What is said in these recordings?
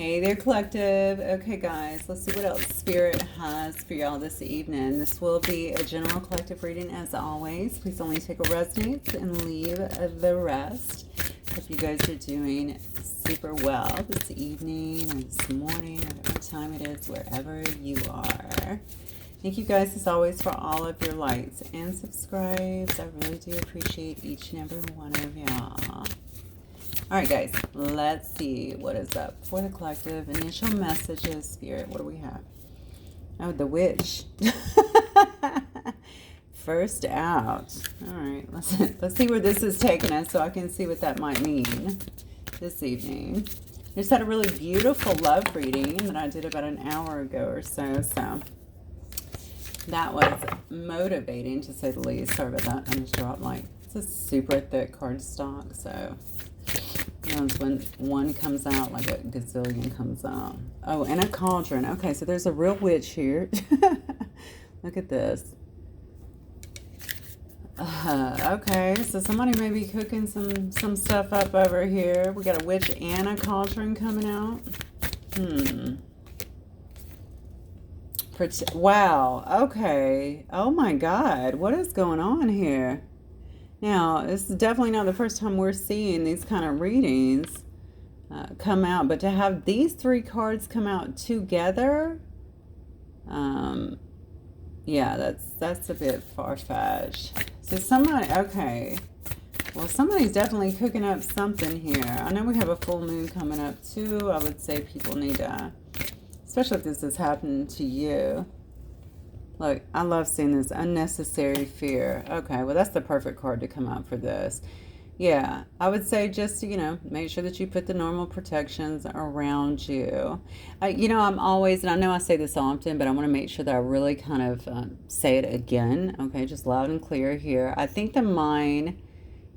Hey there, collective. Okay, guys, let's see what else Spirit has for y'all this evening. This will be a general collective reading as always. Please only take what resonates and leave the rest. Hope you guys are doing super well this evening or this morning, whatever time it is, wherever you are. Thank you guys, as always, for all of your likes and subscribes. I really do appreciate each and every one of y'all. All right, guys, let's see what is up for the collective. Initial messages, Spirit. What do we have? Oh, the witch. First out. All right, let's see where this is taking us so I can see what that might mean this evening. Just had a really beautiful love reading that I did about an hour ago or so. So that was motivating, to say the least. Sorry about that. I just dropped it's a super thick cardstock, so when one comes out, like a gazillion comes out. Oh, and a cauldron. Okay, so there's a real witch here. Look at this. Okay, so somebody may be cooking some stuff up over here. We got a witch and a cauldron coming out. Wow. Okay. Oh my God. What is going on here? Now, this is definitely not the first time we're seeing these kind of readings come out, but to have these three cards come out together, yeah, that's a bit far-fetched. So somebody, okay, well, somebody's definitely cooking up something here. I know we have a full moon coming up too. I would say people need to, especially if this is happening to you. Look, I love seeing this. Unnecessary fear. Okay, well, that's the perfect card to come out for this. Yeah, I would say just, make sure that you put the normal protections around you. I'm always, and I know I say this often, but I want to make sure that I really kind of say it again. Okay, just loud and clear here. I think the mind,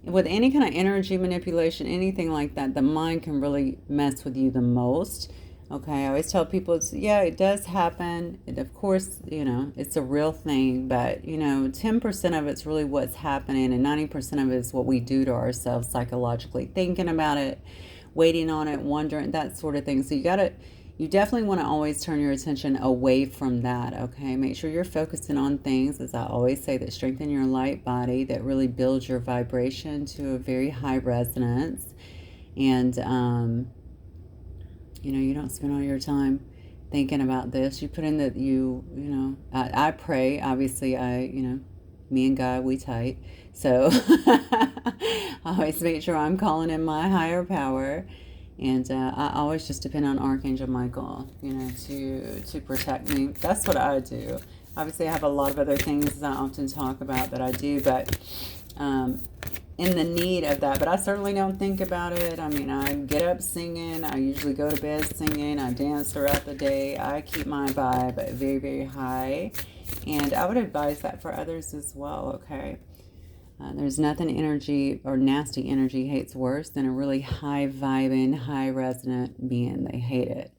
with any kind of energy manipulation, anything like that, the mind can really mess with you the most. Okay, I always tell people, it does happen. Of course, it's a real thing, but, 10% of it's really what's happening, and 90% of it is what we do to ourselves psychologically, thinking about it, waiting on it, wondering, that sort of thing. So you definitely want to always turn your attention away from that, okay? Make sure you're focusing on things, as I always say, that strengthen your light body, that really build your vibration to a very high resonance. And, you don't spend all your time thinking about this. You put in that I pray. Obviously, me and God, we tight. So I always make sure I'm calling in my higher power. And I always just depend on Archangel Michael, to protect me. That's what I do. Obviously, I have a lot of other things I often talk about that I do, but in the need of that, but I certainly don't think about it. I mean, I get up singing. I usually go to bed singing. I dance throughout the day. I keep my vibe very, very high, and I would advise that for others as well. Okay, there's nothing energy or nasty energy hates worse than a really high vibing, high resonant being. They hate it.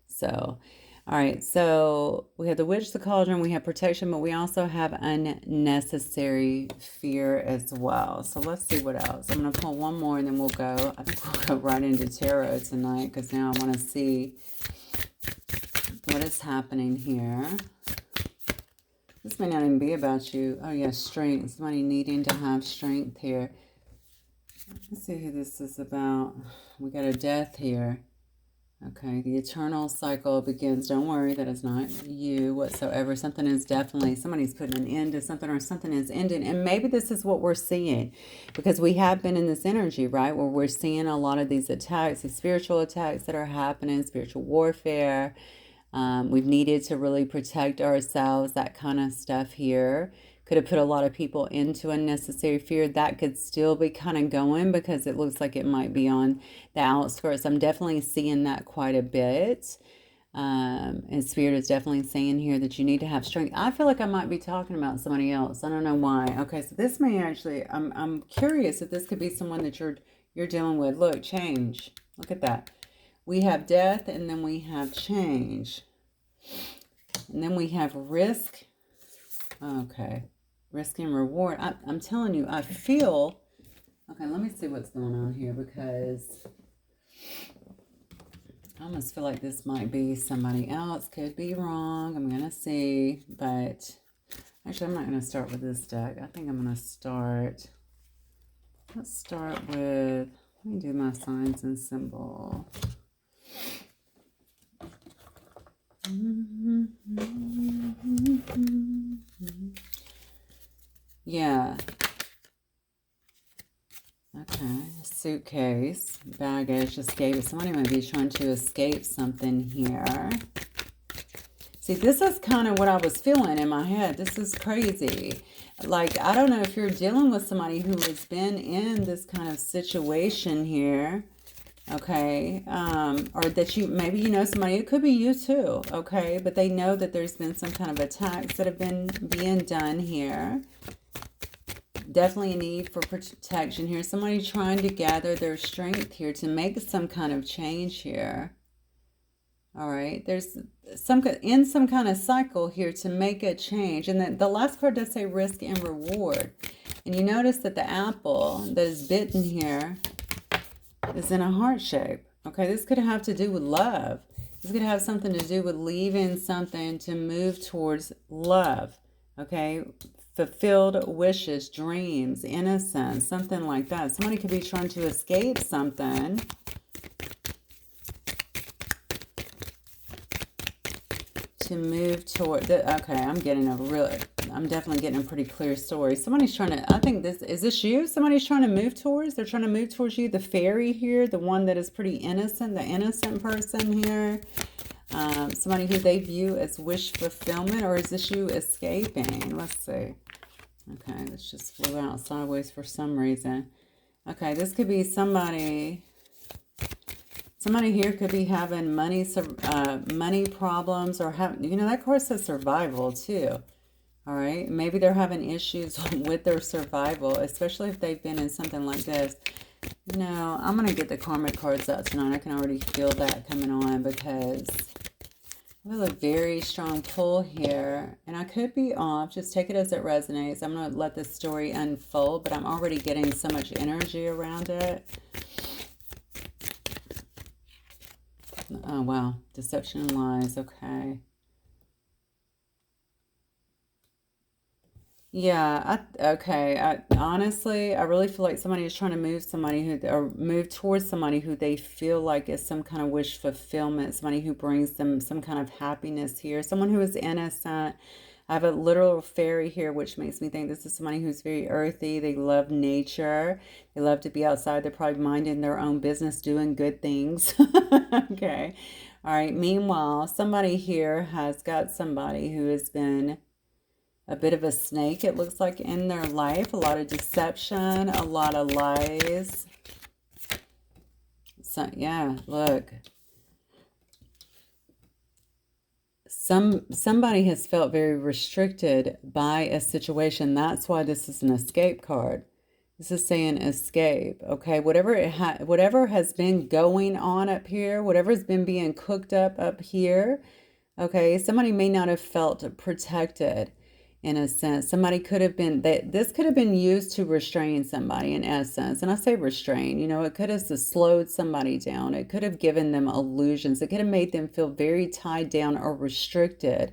So, all right, so we have the witch, the cauldron, we have protection, but we also have unnecessary fear as well. So let's see what else. I'm going to pull one more and then we'll go. I think we'll go right into tarot tonight, because now I want to see what is happening here. This may not even be about you. Oh, yeah, strength. Somebody needing to have strength here. Let's see who this is about. We got a death here. Okay, the eternal cycle begins. Don't worry, that is not you whatsoever. Somebody's putting an end to something, or something is ending. And maybe this is what we're seeing, because we have been in this energy, right, where we're seeing a lot of these attacks, these spiritual attacks that are happening, spiritual warfare. We've needed to really protect ourselves, that kind of stuff here. Could have put a lot of people into unnecessary fear. That could still be kind of going, because it looks like it might be on the outskirts. I'm definitely seeing that quite a bit. And Spirit is definitely saying here that you need to have strength. I feel like I might be talking about somebody else. I don't know why. Okay, so this may actually, I'm curious if this could be someone that you're dealing with. Look, change. Look at that. We have death, and then we have change. And then we have risk. Okay. Risk and reward. I'm telling you, I feel... Okay, let me see what's going on here, because I almost feel like this might be somebody else. Could be wrong. I'm going to see. But actually, I'm not going to start with this deck. I think I'm going to start. Let's start with, let me do my signs and symbol. Yeah. Okay. Suitcase, baggage, escape. Somebody might be trying to escape something here. See, this is kind of what I was feeling in my head. This is crazy. Like, I don't know if you're dealing with somebody who has been in this kind of situation here. Okay, or that you, maybe you know somebody, it could be you too, okay, but they know that there's been some kind of attacks that have been being done here. Definitely a need for protection here. Somebody trying to gather their strength here to make some kind of change here. All right, there's some kind of cycle here to make a change. And then the last card does say risk and reward. And you notice that the apple that is bitten here is in a heart shape. Okay, this could have to do with love. This could have something to do with leaving something to move towards love. Okay, fulfilled wishes, dreams, innocence, something like that. Somebody could be trying to escape something. To move toward the, okay, I'm definitely getting a pretty clear story. Somebody's trying to, I think is this you? Somebody's trying to move towards, they're trying to move towards you. The fairy here, the one that is pretty innocent, the innocent person here. Somebody who they view as wish fulfillment, or is this you escaping? Let's see. Okay, this just flew out sideways for some reason. Okay, this could be somebody. Somebody here could be having money problems, or have, you know, that card says survival too. All right, maybe they're having issues with their survival, especially if they've been in something like this. No, I'm gonna get the karmic cards out tonight. I can already feel that coming on because I have a very strong pull here, and I could be off. Just take it as it resonates. I'm gonna let this story unfold, but I'm already getting so much energy around it. Oh, wow. Deception and lies. Okay. Yeah. Honestly, I really feel like somebody is trying to move towards somebody who they feel like is some kind of wish fulfillment, somebody who brings them some kind of happiness here, someone who is innocent. I have a literal fairy here, which makes me think this is somebody who's very earthy. They love nature. They love to be outside. They're probably minding their own business, doing good things. Okay. All right. Meanwhile, somebody here has got somebody who has been a bit of a snake, it looks like, in their life. A lot of deception, a lot of lies. So, yeah, look. Somebody has felt very restricted by a situation. That's why this is an escape card. This is saying escape. Okay, whatever has been going on up here, whatever has been being cooked up here. Okay, somebody may not have felt protected in a sense. Somebody could have been, this could have been used to restrain somebody in essence. And I say restrain, you know, it could have slowed somebody down. It could have given them illusions. It could have made them feel very tied down or restricted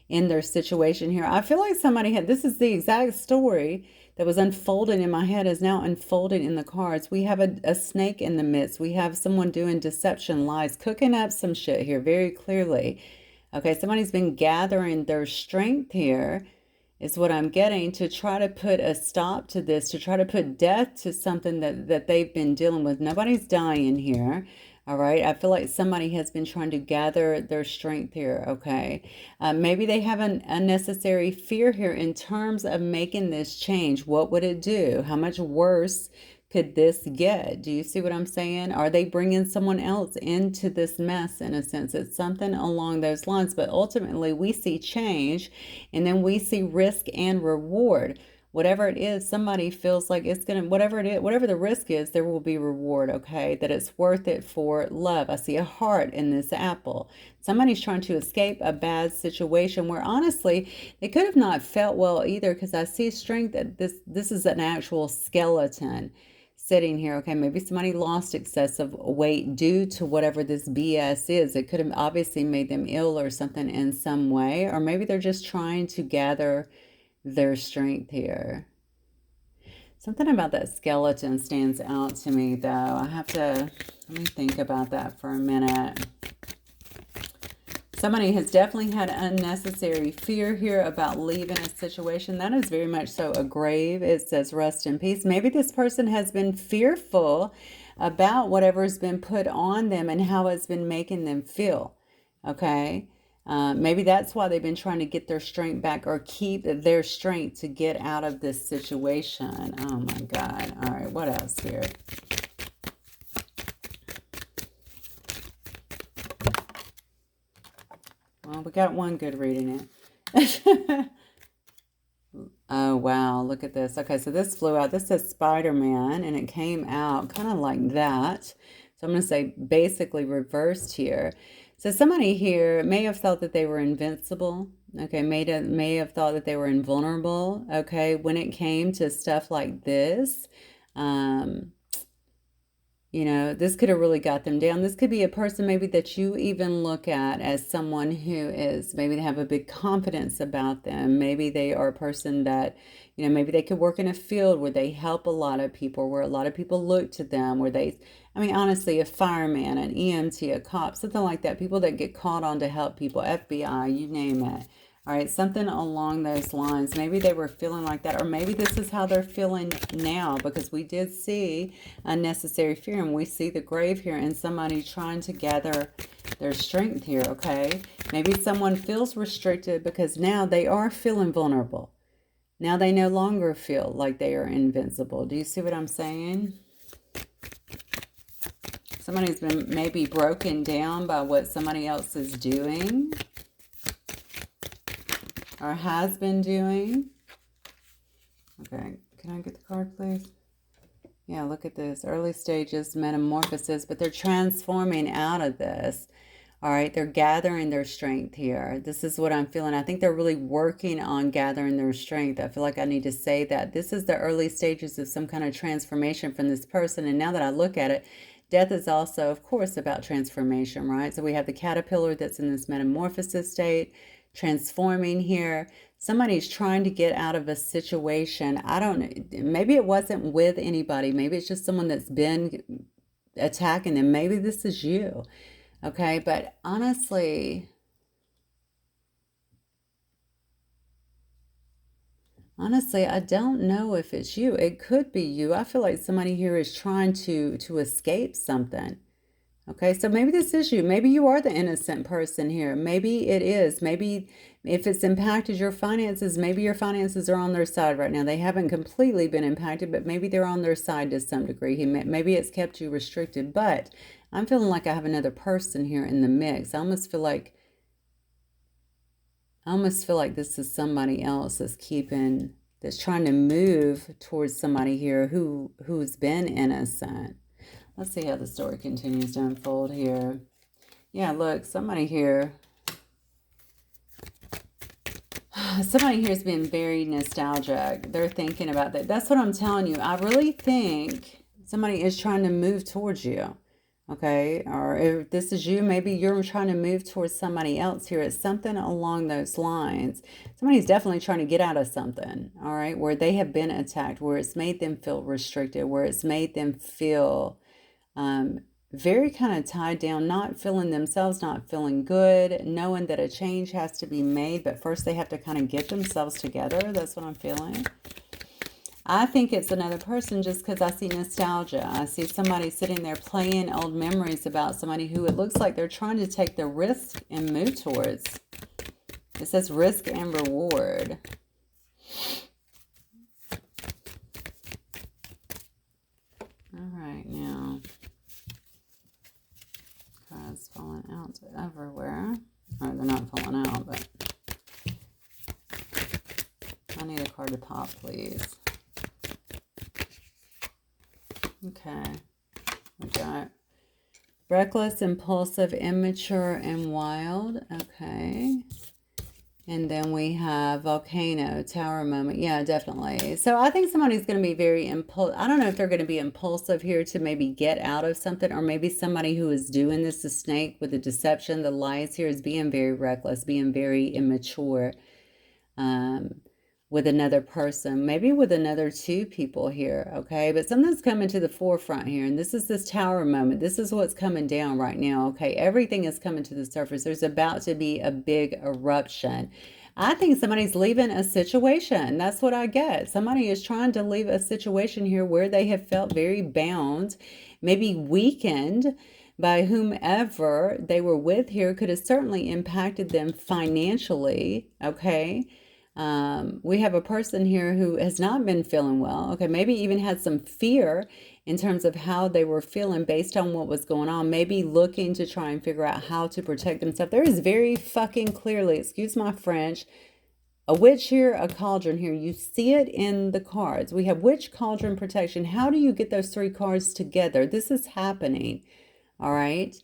in their situation here. I feel like somebody had, this is the exact story that was unfolding in my head is now unfolding in the cards. We have a snake in the midst. We have someone doing deception, lies, cooking up some shit here very clearly. Okay, somebody's been gathering their strength here, is what I'm getting, to try to put a stop to this, to try to put death to something that they've been dealing with. Nobody's dying here. All right. I feel like somebody has been trying to gather their strength here. Okay. Maybe they have an unnecessary fear here in terms of making this change. What would it do? How much worse could this get? Do you see what I'm saying? Are they bringing someone else into this mess in a sense? It's something along those lines. But ultimately, we see change, and then we see risk and reward. Whatever it is, somebody feels like it's going to, whatever it is, whatever the risk is, there will be reward, okay? That it's worth it for love. I see a heart in this apple. Somebody's trying to escape a bad situation where honestly, they could have not felt well either, because I see strength that this is an actual skeleton sitting here. Okay, maybe somebody lost excessive weight due to whatever this BS is. It could have obviously made them ill or something in some way, or maybe they're just trying to gather their strength here. Something about that skeleton stands out to me, though. I have to, let me think about that for a minute. Somebody has definitely had unnecessary fear here about leaving a situation. That is very much so a grave. It says rest in peace. Maybe this person has been fearful about whatever's been put on them and how it's been making them feel. Okay? Maybe that's why they've been trying to get their strength back or keep their strength to get out of this situation. Oh my God. All right, what else here? Well, we got one good reading it. Oh, wow. Look at this. Okay, so this flew out. This says Spider-Man, and it came out kind of like that. So I'm going to say basically reversed here. So somebody here may have thought that they were invincible. Okay, may have thought that they were invulnerable. Okay, when it came to stuff like this, you know, this could have really got them down. This could be a person maybe that you even look at as someone who is, maybe they have a big confidence about them. Maybe they are a person that, you know, maybe they could work in a field where they help a lot of people, where a lot of people look to them, where they, I mean, honestly, a fireman, an EMT, a cop, something like that. People that get called on to help people, FBI, you name it. All right, something along those lines. Maybe they were feeling like that, or maybe this is how they're feeling now, because we did see unnecessary fear, and we see the grave here, and somebody trying to gather their strength here, okay? Maybe someone feels restricted because now they are feeling vulnerable. Now they no longer feel like they are invincible. Do you see what I'm saying? Somebody's been maybe broken down by what somebody else is doing, or has been doing. Okay, can I get the card, please? Yeah, look at this. Early stages, metamorphosis, but they're transforming out of this. All right, they're gathering their strength here. This is what I'm feeling. I think they're really working on gathering their strength. I feel like I need to say that. This is the early stages of some kind of transformation from this person. And now that I look at it, death is also, of course, about transformation, right? So we have the caterpillar that's in this metamorphosis state, transforming here. Somebody's trying to get out of a situation. I don't know. Maybe it wasn't with anybody. Maybe it's just someone that's been attacking them. Maybe this is you. Okay, but honestly, I don't know if it's you. It could be you. I feel like somebody here is trying to escape something. Okay, so maybe this is you. Maybe you are the innocent person here. Maybe it is. Maybe if it's impacted your finances, maybe your finances are on their side right now. They haven't completely been impacted, but maybe they're on their side to some degree. Maybe it's kept you restricted, but I'm feeling like I have another person here in the mix. I almost feel like this is somebody else that's trying to move towards somebody here who's been innocent. Let's see how the story continues to unfold here. Yeah, look, somebody here is being very nostalgic. They're thinking about that. That's what I'm telling you. I really think somebody is trying to move towards you. Okay, or if this is you, maybe you're trying to move towards somebody else here. It's something along those lines. Somebody's definitely trying to get out of something, all right, where they have been attacked, where it's made them feel restricted, where it's made them feel very kind of tied down, not feeling themselves, not feeling good, knowing that a change has to be made, but first they have to kind of get themselves together. That's what I'm feeling. I think it's another person just because I see nostalgia. I see somebody sitting there playing old memories about somebody who it looks like they're trying to take the risk and move towards. It says risk and reward. All right, now. Cards falling out everywhere. Or they're not falling out, but I need a card to pop, please. Okay, we got reckless, impulsive, immature, and wild. Okay. And then we have volcano, tower moment. Yeah, definitely. So I think somebody's going to be very impulsive. I don't know if they're going to be impulsive here to maybe get out of something, or maybe somebody who is doing this, the snake with the deception, the lies here, is being very reckless, being very immature. With another person, maybe with another two people here, okay? But something's coming to the forefront here, and this is this tower moment. This is what's coming down right now, okay? Everything is coming to the surface. There's about to be a big eruption. I think somebody's leaving a situation. That's what I get. Somebody is trying to leave a situation here where they have felt very bound, maybe weakened by whomever they were with here. Could have certainly impacted them financially, okay? We have a person here who has not been feeling well. Okay, maybe even had some fear in terms of how they were feeling based on what was going on. Maybe looking to try and figure out how to protect themselves. There is very fucking clearly, excuse my French, a witch here, a cauldron here. You see it in the cards. We have witch, cauldron, protection. How do you get those three cards together? This is happening. All right.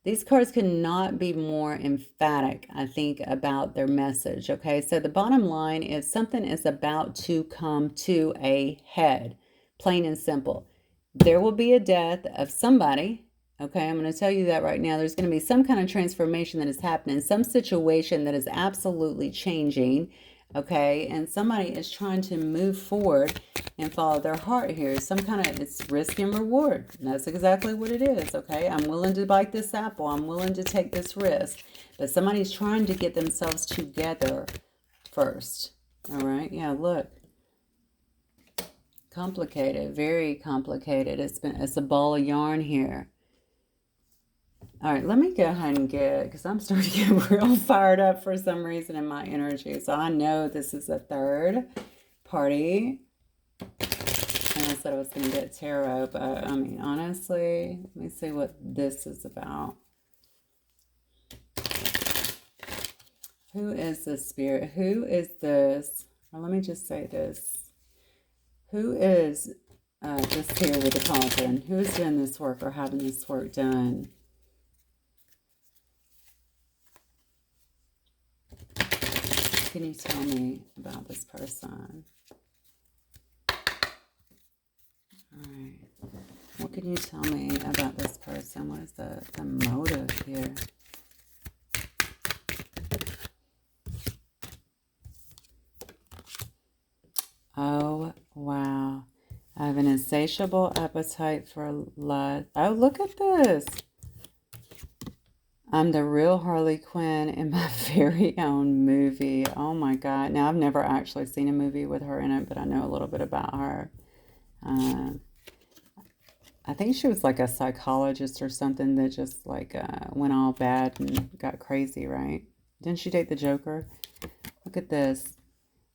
These cards cannot be more emphatic, I think, about their message, okay? So the bottom line is something is about to come to a head, plain and simple. There will be a death of somebody, okay? I'm going to tell you that right now. There's going to be some kind of transformation that is happening, some situation that is absolutely changing, okay? And somebody is trying to move forward and follow their heart here. Some kind of, it's risk and reward. That's exactly what it is, okay? I'm willing to bite this apple. I'm willing to take this risk. But somebody's trying to get themselves together first, all right? Yeah, look. Complicated, very complicated. It's a ball of yarn here. All right, let me go ahead and because I'm starting to get real fired up for some reason in my energy. So I know this is a third party. And I said I was going to get tarot, but I mean, honestly, let me see what this is about. Who is this spirit? Who is this? Well, let me just say this. Who is this here with the cauldron? Who is doing this work or having this work done? Can you tell me about this person? All right. What can you tell me about this person? What is the motive here? Oh, wow. I have an insatiable appetite for lust. Oh, look at this. I'm the real Harley Quinn in my very own movie. Oh my God. Now, I've never actually seen a movie with her in it, but I know a little bit about her. I think she was like a psychologist or something that just like went all bad and got crazy, right? Didn't she date the Joker? Look at this.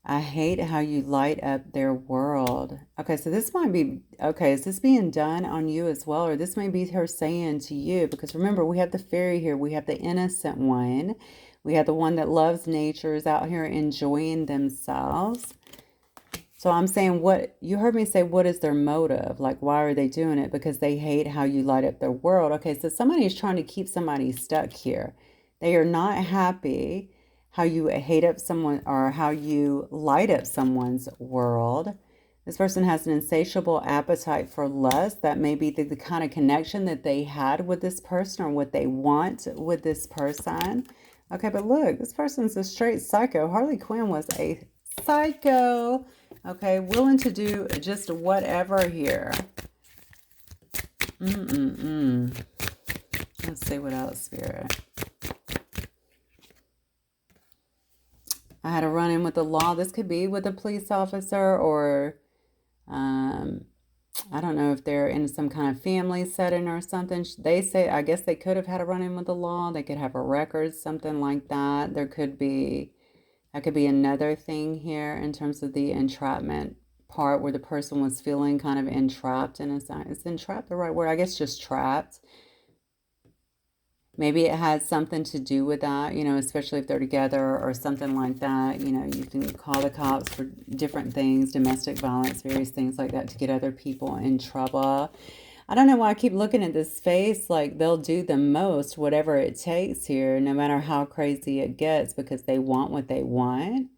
I hate how you light up their world. Okay, so this might be, okay, is this being done on you as well? Or this may be her saying to you, because remember, we have the fairy here. We have the innocent one. We have the one that loves nature, is out here enjoying themselves. So I'm saying, what, you heard me say, what is their motive? Like, why are they doing it? Because they hate how you light up their world. Okay, so somebody is trying to keep somebody stuck here. They are not happy how you hate up someone or how you light up someone's world. This person has an insatiable appetite for lust. That may be the kind of connection that they had with this person or what they want with this person. Okay, but look, this person's a straight psycho. Harley Quinn was a psycho. Okay, willing to do just whatever here. Let's see what else, Spirit. I had a run-in with the law. This could be with a police officer or, I don't know if they're in some kind of family setting or something. They say, I guess they could have had a run-in with the law. They could have a record, something like that. There could be, that could be another thing here in terms of the entrapment part where the person was feeling kind of entrapped. And is entrapped the right word? I guess just trapped. Maybe it has something to do with that, you know, especially if they're together or something like that. You know, you can call the cops for different things, domestic violence, various things like that to get other people in trouble. I don't know why I keep looking at this face like they'll do the most, whatever it takes here, no matter how crazy it gets, because they want what they want.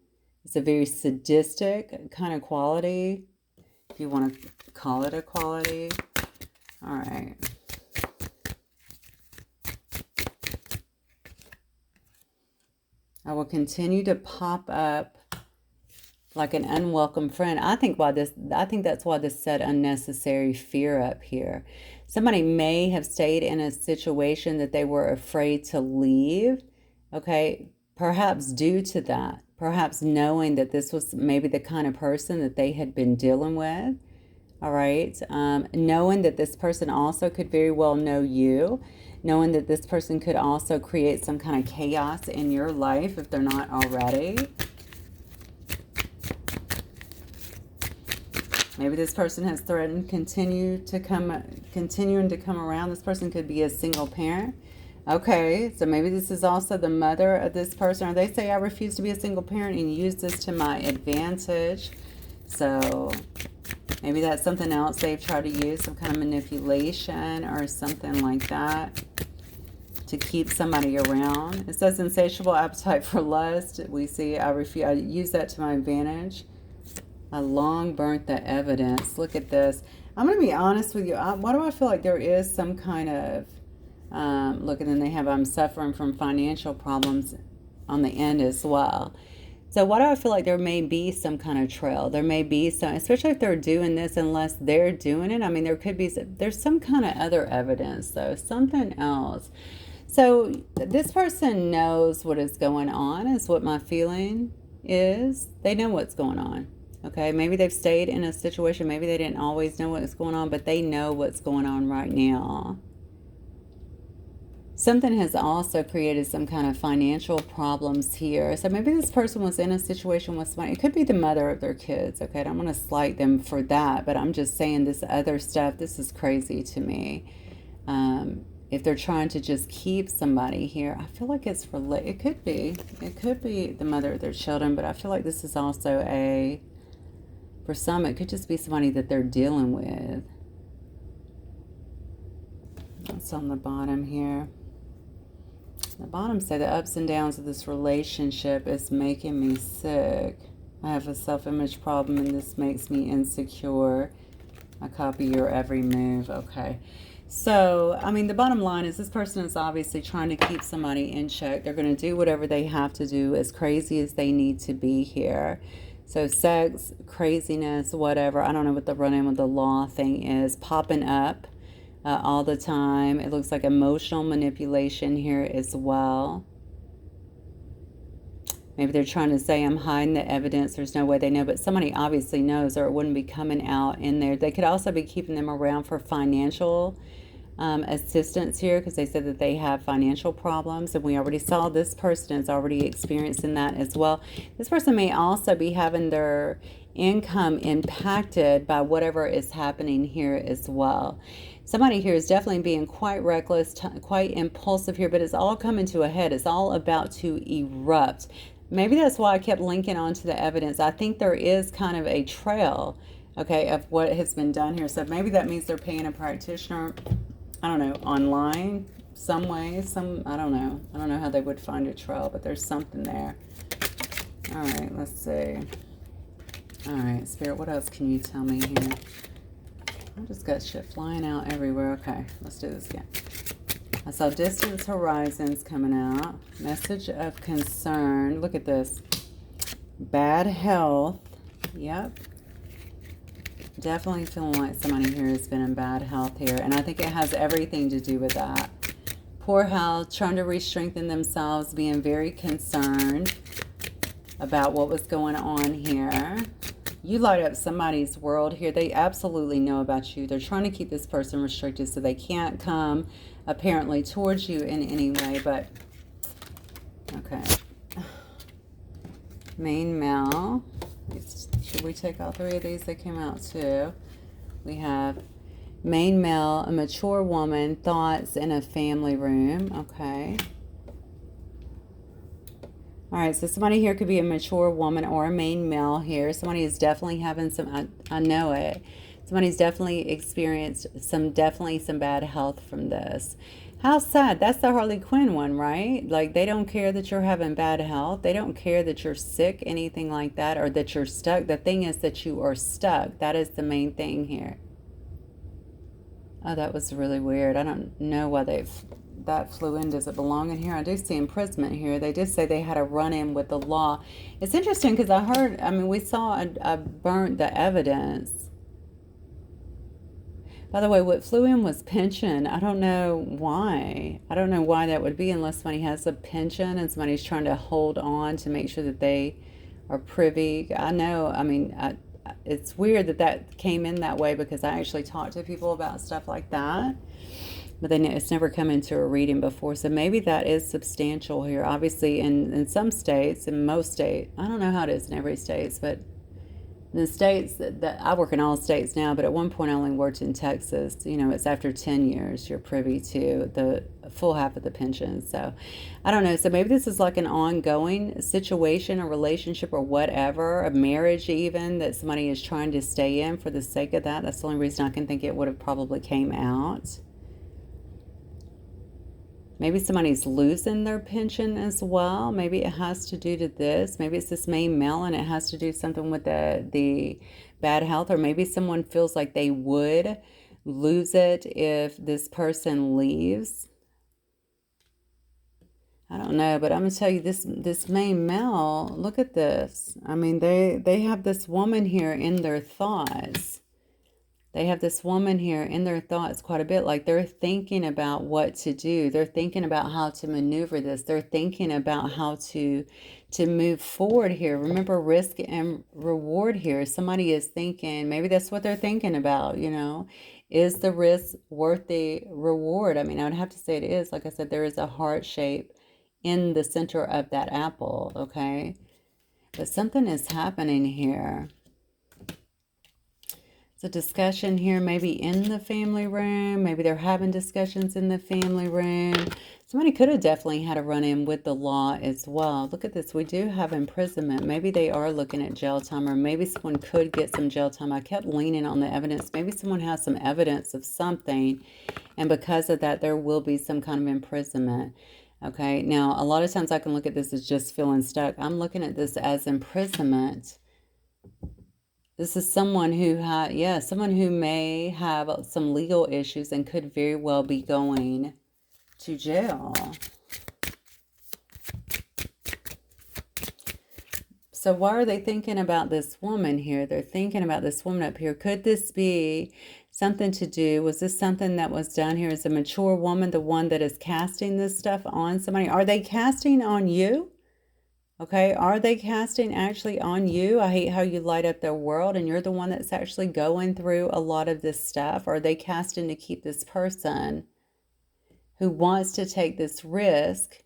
It's a very sadistic kind of quality, if you want to call it a quality. All right. I will continue to pop up like an unwelcome friend. I think that's why this said unnecessary fear up here. Somebody may have stayed in a situation that they were afraid to leave. Okay, perhaps due to that, perhaps knowing that this was maybe the kind of person that they had been dealing with. All right, knowing that this person also could very well know you, knowing that this person could also create some kind of chaos in your life if they're not already. Maybe this person has threatened continuing to come around. This person could be a single parent. Okay, so maybe this is also the mother of this person. Or they say, I refuse to be a single parent and use this to my advantage. So maybe that's something else they've tried to use, some kind of manipulation or something like that to keep somebody around. It says insatiable appetite for lust. We see, I use that to my advantage. I long burnt the evidence. Look at this. I'm going to be honest with you. Why do I feel like there is some kind of, look, and then they have, I'm suffering from financial problems on the end as well. So why do I feel like there may be some kind of trail? There may be some, especially if they're doing this, unless they're doing it. I mean, there could be, there's some kind of other evidence though, something else. So this person knows what is going on, is what my feeling is. They know what's going on. Okay, maybe they've stayed in a situation, maybe they didn't always know what's going on, but they know what's going on right now. Something has also created some kind of financial problems here. So maybe this person was in a situation with somebody. It could be the mother of their kids. Okay, I don't want to slight them for that, but I'm just saying this other stuff, this is crazy to me. If they're trying to just keep somebody here, I feel like it's related. It could be the mother of their children, but I feel like this is also for some, it could just be somebody that they're dealing with. That's on the bottom here. The bottom say the ups and downs of this relationship is making me sick. I have a self-image problem and this makes me insecure. I copy your every move. Okay. So, I mean, the bottom line is this person is obviously trying to keep somebody in check. They're going to do whatever they have to do, as crazy as they need to be here. So sex, craziness, whatever. I don't know what the run-in with the law thing is. Popping up all the time. It looks like emotional manipulation here as well. Maybe they're trying to say I'm hiding the evidence. There's no way they know. But somebody obviously knows or it wouldn't be coming out in there. They could also be keeping them around for financial assistance here because they said that they have financial problems, and we already saw this person is already experiencing that as well. This person may also be having their income impacted by whatever is happening here as well. Somebody here is definitely being quite reckless, quite impulsive here, but it's all coming to a head. It's all about to erupt. Maybe that's why I kept linking onto the evidence. I think there is kind of a trail, okay, of what has been done here. So maybe that means they're paying a practitioner, I don't know, online some way, I don't know how they would find a trail, but there's something there. All right, let's see. All right, Spirit, what else can you tell me here? I just got shit flying out everywhere. Okay, let's do this again. I saw distance horizons coming out. Message of concern. Look at this. Bad health. Yep. Definitely feeling like somebody here has been in bad health here. And I think it has everything to do with that. Poor health, trying to re-strengthen themselves, being very concerned about what was going on here. You light up somebody's world here. They absolutely know about you. They're trying to keep this person restricted so they can't come apparently towards you in any way. But, okay. Main male. Should we take all three of these? They came out too. We have main male, a mature woman, thoughts in a family room. Okay. All right, so somebody here could be a mature woman or a main male here. Somebody is definitely having some, I know it. Somebody's definitely experienced definitely some bad health from this. How sad. That's the Harley Quinn one, right? Like, they don't care that you're having bad health. They don't care that you're sick, anything like that, or that you're stuck. The thing is that you are stuck. That is the main thing here. Oh, that was really weird. I don't know why that flew in. Does it belong in here? I do see imprisonment here. They did say they had a run-in with the law. It's interesting because we saw a burnt the evidence. By the way, what flew in was pension. I don't know why. I don't know why that would be unless somebody has a pension and somebody's trying to hold on to make sure that they are privy. I know, it's weird that that came in that way because I actually talked to people about stuff like that. But it's never come into a reading before. So maybe that is substantial here. Obviously, in some states, in most states, I don't know how it is in every state, but in the states that I work in all states now, but at one point I only worked in Texas. It's after 10 years you're privy to the full half of the pension. So I don't know. So maybe this is like an ongoing situation, a relationship or whatever, a marriage even, that somebody is trying to stay in for the sake of that. That's the only reason I can think it would have probably came out. Maybe somebody's losing their pension as well. Maybe it has to do to this. Maybe it's this main male and it has to do something with the bad health. Or maybe someone feels like they would lose it if this person leaves. I don't know, but I'm going to tell you this main male, look at this. They have this woman here in their thoughts. They have this woman here in their thoughts quite a bit. Like, they're thinking about what to do. They're thinking about how to maneuver this. They're thinking about how to move forward here. Remember, risk and reward here. Somebody is thinking, maybe that's what they're thinking about, Is the risk worth the reward? I would have to say it is. Like I said, there is a heart shape in the center of that apple, okay? But something is happening here. It's a discussion here, maybe in the family room. Maybe they're having discussions in the family room. Somebody could have definitely had a run-in with the law as well. Look at this. We do have imprisonment. Maybe they are looking at jail time, or maybe someone could get some jail time. I kept leaning on the evidence. Maybe someone has some evidence of something, and because of that, there will be some kind of imprisonment. Okay, now, a lot of times I can look at this as just feeling stuck. I'm looking at this as imprisonment. This is someone who someone who may have some legal issues and could very well be going to jail. So why are they thinking about this woman here? They're thinking about this woman up here. Could this be something to do? Was this something that was done here? Is a mature woman the one that is casting this stuff on somebody? Are they casting on you? Okay, are they casting actually on you? I hate how you light up their world and you're the one that's actually going through a lot of this stuff. Are they casting to keep this person who wants to take this risk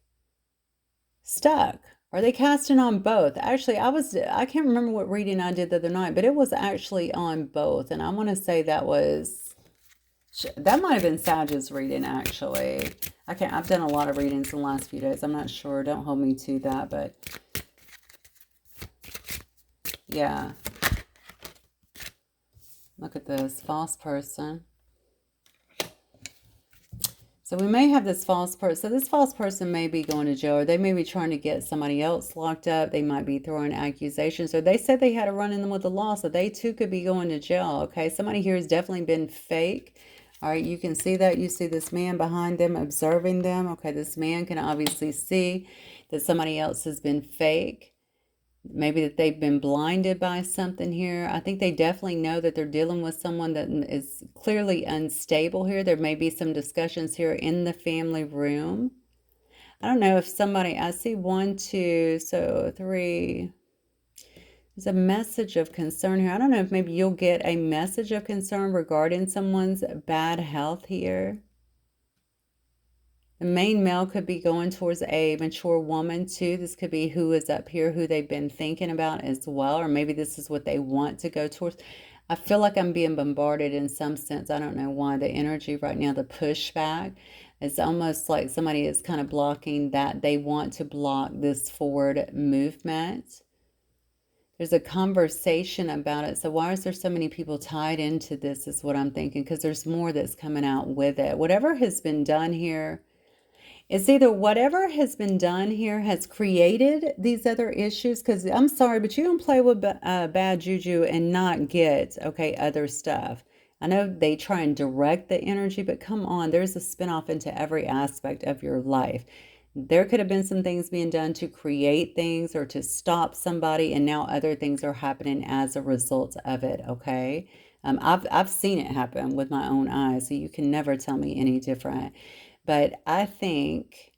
stuck? Are they casting on both? Actually, I can't remember what reading I did the other night, but it was actually on both. And I want to say that might have been Sage's reading, actually. I've done a lot of readings in the last few days. I'm not sure. Don't hold me to that, but yeah. Look at this. False person. So we may have this false person. So this false person may be going to jail, or they may be trying to get somebody else locked up. They might be throwing accusations, or they said they had a run-in with the law, so they too could be going to jail. Okay, somebody here has definitely been fake. All right, you can see that. You see this man behind them observing them. Okay, this man can obviously see that somebody else has been fake. Maybe that they've been blinded by something here. I think they definitely know that they're dealing with someone that is clearly unstable here. There may be some discussions here in the family room. I don't know if somebody, I see 1, 2, so 3. There's a message of concern here. I don't know if maybe you'll get a message of concern regarding someone's bad health here. The main male could be going towards a mature woman too. This could be who is up here, who they've been thinking about as well. Or maybe this is what they want to go towards. I feel like I'm being bombarded in some sense. I don't know why. The energy right now, the pushback, it's almost like somebody is kind of blocking that. They want to block this forward movement. There's a conversation about it. So why is there so many people tied into this is what I'm thinking, because there's more that's coming out with it. Whatever has been done here, it's either whatever has been done here has created these other issues, because I'm sorry, but you don't play with bad juju and not get, okay, other stuff. I know they try and direct the energy, but come on, there's a spinoff into every aspect of your life. There could have been some things being done to create things or to stop somebody, and now other things are happening as a result of it, okay? I've seen it happen with my own eyes, so you can never tell me any different. But I think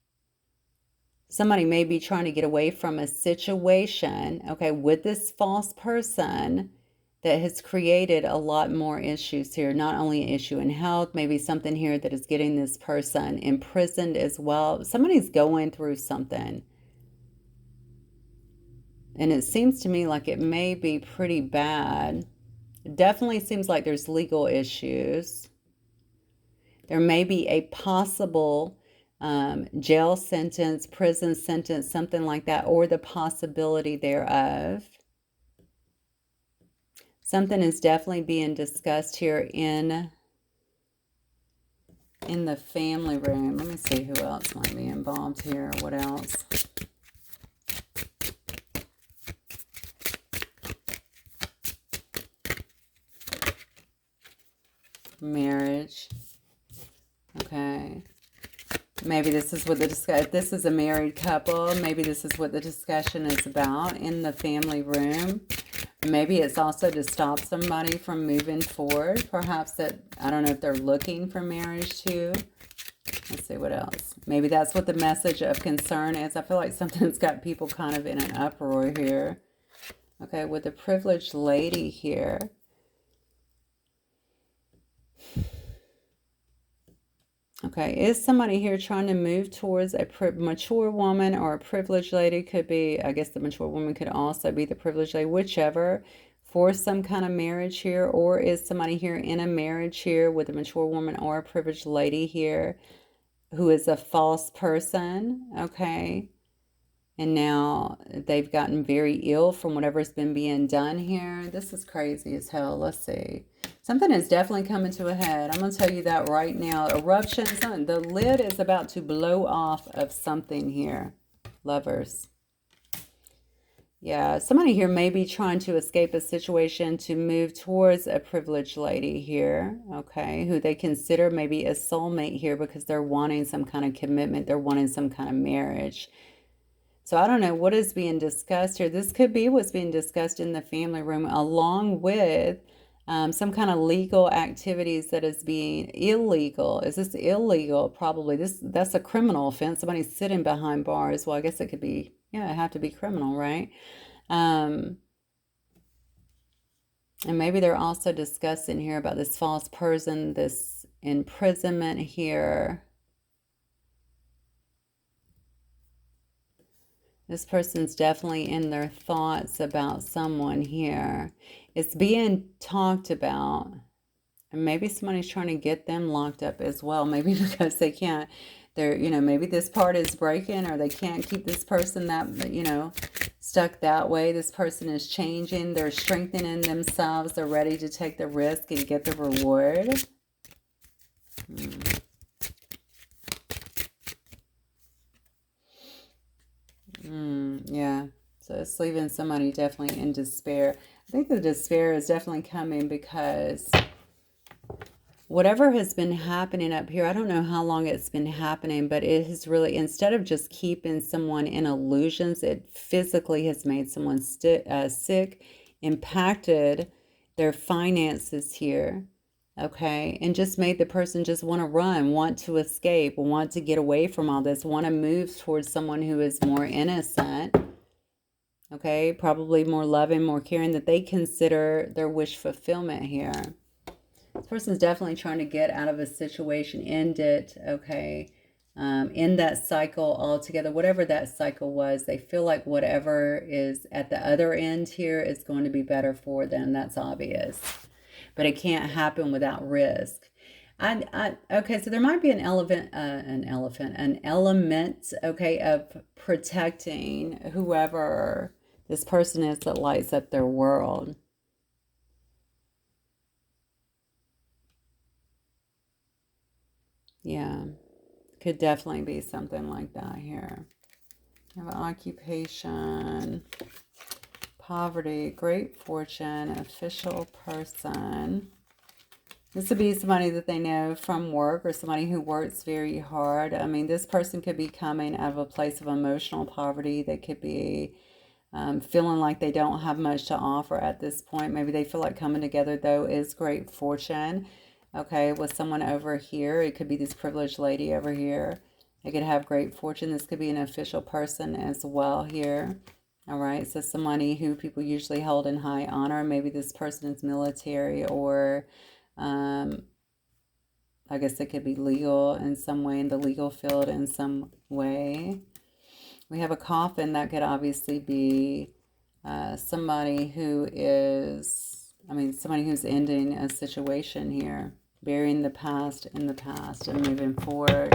somebody may be trying to get away from a situation, okay, with this false person that has created a lot more issues here. Not only an issue in health, maybe something here that is getting this person imprisoned as well. Somebody's going through something. And it seems to me like it may be pretty bad. It definitely seems like there's legal issues. There may be a possible jail sentence, prison sentence, something like that, or the possibility thereof. Something is definitely being discussed here in the family room. Let me see who else might be involved here. What else? Marriage. Okay. Maybe this is what if this is a married couple, maybe this is what the discussion is about in the family room. Maybe it's also to stop somebody from moving forward. Perhaps that, I don't know if they're looking for marriage too. Let's see what else. Maybe that's what the message of concern is. I feel like something's got people kind of in an uproar here. Okay, with the privileged lady here. Okay, is somebody here trying to move towards a mature woman or a privileged lady? Could be, I guess the mature woman could also be the privileged lady, whichever, for some kind of marriage here. Or is somebody here in a marriage here with a mature woman or a privileged lady here who is a false person, okay? And now they've gotten very ill from whatever's been being done here. This is crazy as hell. Let's see. Something is definitely coming to a head. I'm going to tell you that right now. Eruption. The lid is about to blow off of something here. Lovers. Yeah, somebody here may be trying to escape a situation to move towards a privileged lady here, okay, who they consider maybe a soulmate here because they're wanting some kind of commitment. They're wanting some kind of marriage. So I don't know what is being discussed here. This could be what's being discussed in the family room, along with some kind of legal activities that is being illegal. Is this illegal? Probably. That's a criminal offense. Somebody's sitting behind bars. Well, I guess it could be, yeah, it have to be criminal, right? And maybe they're also discussing here about this false person, this imprisonment here. This person's definitely in their thoughts about someone here. It's being talked about. And maybe somebody's trying to get them locked up as well. Maybe because they can't, maybe this part is breaking or they can't keep this person that, stuck that way. This person is changing. They're strengthening themselves. They're ready to take the risk and get the reward. Yeah, so it's leaving somebody definitely in despair. I think the despair is definitely coming because whatever has been happening up here, I don't know how long it's been happening, but it has really, instead of just keeping someone in illusions, it physically has made someone sick, impacted their finances here. Okay, and just made the person just want to run, want to escape, want to get away from all this, want to move towards someone who is more innocent, okay, probably more loving, more caring, that they consider their wish fulfillment here. This person's definitely trying to get out of a situation, end it, okay, in that cycle altogether, whatever that cycle was. They feel like whatever is at the other end here is going to be better for them. That's obvious. But it can't happen without risk. Okay, so there might be an element, okay, of protecting whoever This person is that lights up their world. Yeah, could definitely be something like that here. Have an occupation, poverty, great fortune, official person. This would be somebody that they know from work or somebody who works very hard. I mean, this person could be coming out of a place of emotional poverty. They could be feeling like they don't have much to offer at this point. Maybe they feel like coming together, though, is great fortune. Okay, with someone over here, it could be this privileged lady over here. They could have great fortune. This could be an official person as well here. All right, so somebody who people usually hold in high honor. Maybe this person is military or I guess it could be legal in some way, in the legal field in some way. We have a coffin. That could obviously be somebody who is, somebody who's ending a situation here, burying the past in the past and moving forward.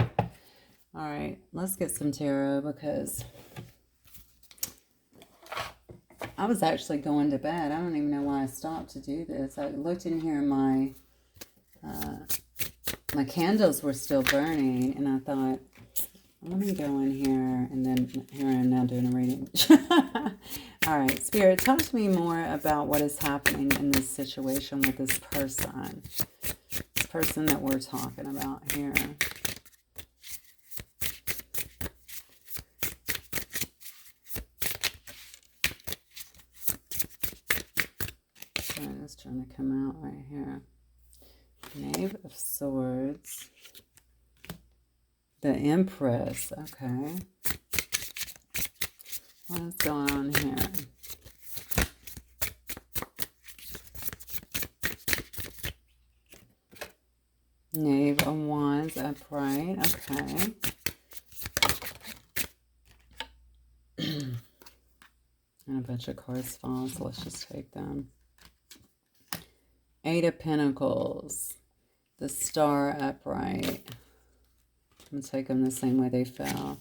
All right, let's get some tarot because I was actually going to bed. I don't even know why I stopped to do this. I looked in here, my candles were still burning, and I thought, let me go in here, and then here I am now doing a reading. All right, Spirit, talk to me more about what is happening in this situation with this person that we're talking about here. It's trying to come out right here. Knave of Swords. The Empress. Okay. What is going on here? Knave of Wands upright. Okay. And a bunch of cards fall, so let's just take them. Eight of Pentacles. The Star upright. I'm going to take them the same way they fell.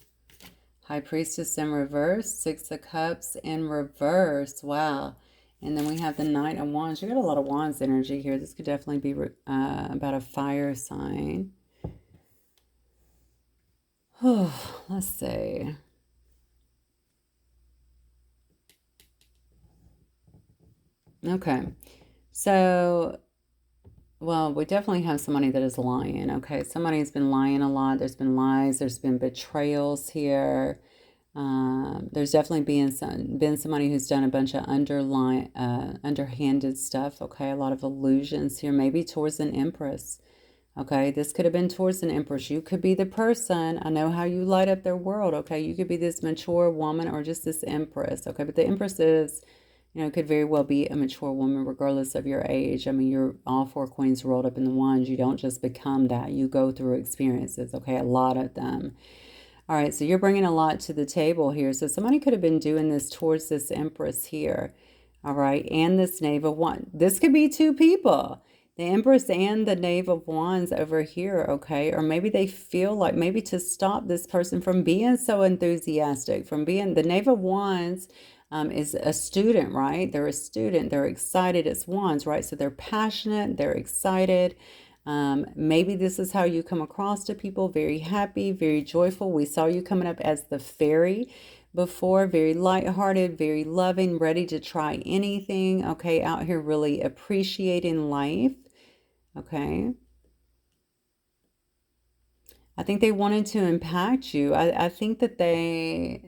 High Priestess in reverse. Six of Cups in reverse. Wow. And then we have the Knight of Wands. You got a lot of Wands energy here. This could definitely be about a fire sign. Oh, let's see. Okay. So, well, we definitely have somebody that is lying, okay? Somebody's been lying a lot. There's been lies. There's been betrayals here. There's definitely been somebody who's done a bunch of underhanded stuff, okay? A lot of illusions here, maybe towards an Empress, okay? This could have been towards an Empress. You could be the person. I know how you light up their world, okay? You could be this mature woman or just this Empress, okay? But the Empress is... could very well be a mature woman regardless of your age. I mean, you're all four queens rolled up in the wands. You don't just become that. You go through experiences, okay? A lot of them. All right, so you're bringing a lot to the table here. So somebody could have been doing this towards this Empress here, all right? And this Knave of Wands. This could be two people. The Empress and the Knave of Wands over here, okay? Or maybe they feel like maybe to stop this person from being so enthusiastic, from being... The Knave of Wands... is a student, right? They're a student. They're excited. It's wands, right? So they're passionate. They're excited. Maybe this is how you come across to people. Very happy, very joyful. We saw you coming up as the fairy before. Very lighthearted, very loving, ready to try anything. Okay, out here really appreciating life. Okay. I think they wanted to impact you. I think that they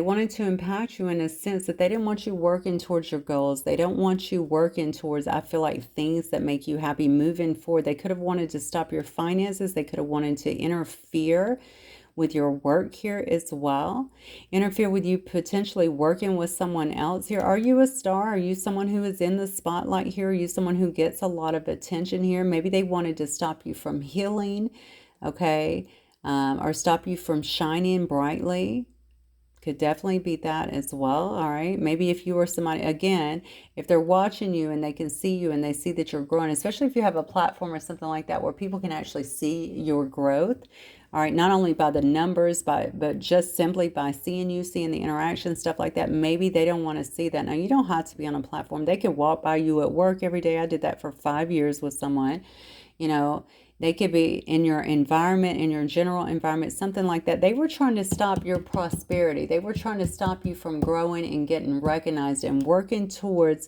wanted to impact you in a sense that they didn't want you working towards your goals. They don't want you working towards, I feel like, things that make you happy moving forward. They could have wanted to stop your finances. They could have wanted to interfere with your work here as well. Interfere with you potentially working with someone else here. Are you a star? Are you someone who is in the spotlight here? Are you someone who gets a lot of attention here? Maybe they wanted to stop you from healing. Okay, or stop you from shining brightly. Could definitely be that as well. All right, maybe if you are somebody, again, if they're watching you and they can see you and they see that you're growing, especially if you have a platform or something like that where people can actually see your growth, All right, not only by the numbers, but just simply by seeing you, seeing the interaction, stuff like that. Maybe they don't want to see that. Now, you don't have to be on a platform. They could walk by you at work every day. I did that for 5 years with someone. You know, they could be in your environment, in your general environment, something like that. They were trying to stop your prosperity. They were trying to stop you from growing and getting recognized and working towards.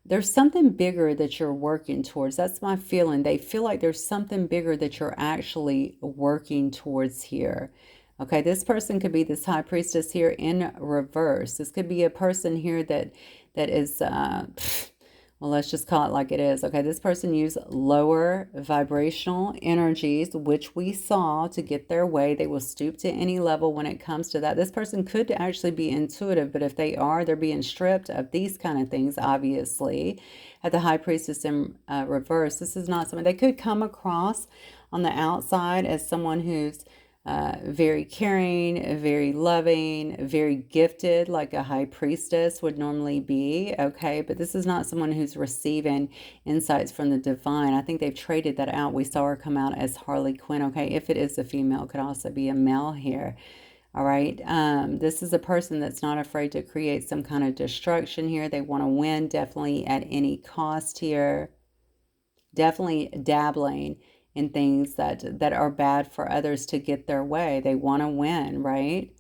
There's something bigger that you're working towards. That's my feeling. They feel like there's something bigger that you're actually working towards here. Okay, this person could be this high priestess here in reverse. This could be a person here that is well, let's just call it like it is. Okay, this person used lower vibrational energies, which we saw, to get their way. They will stoop to any level when it comes to that. This person could actually be intuitive, but if they are, they're being stripped of these kind of things, obviously. At the high priestess in reverse, this is not someone, they could come across on the outside as someone who's very caring, very loving, very gifted, like a high priestess would normally be. Okay, but this is not someone who's receiving insights from the divine. I think they've traded that out. We saw her come out as Harley Quinn. Okay, if it is a female, it could also be a male here. All right, this is a person that's not afraid to create some kind of destruction here. They want to win, definitely at any cost here. Definitely dabbling in things that are bad for others to get their way. They want to win, right?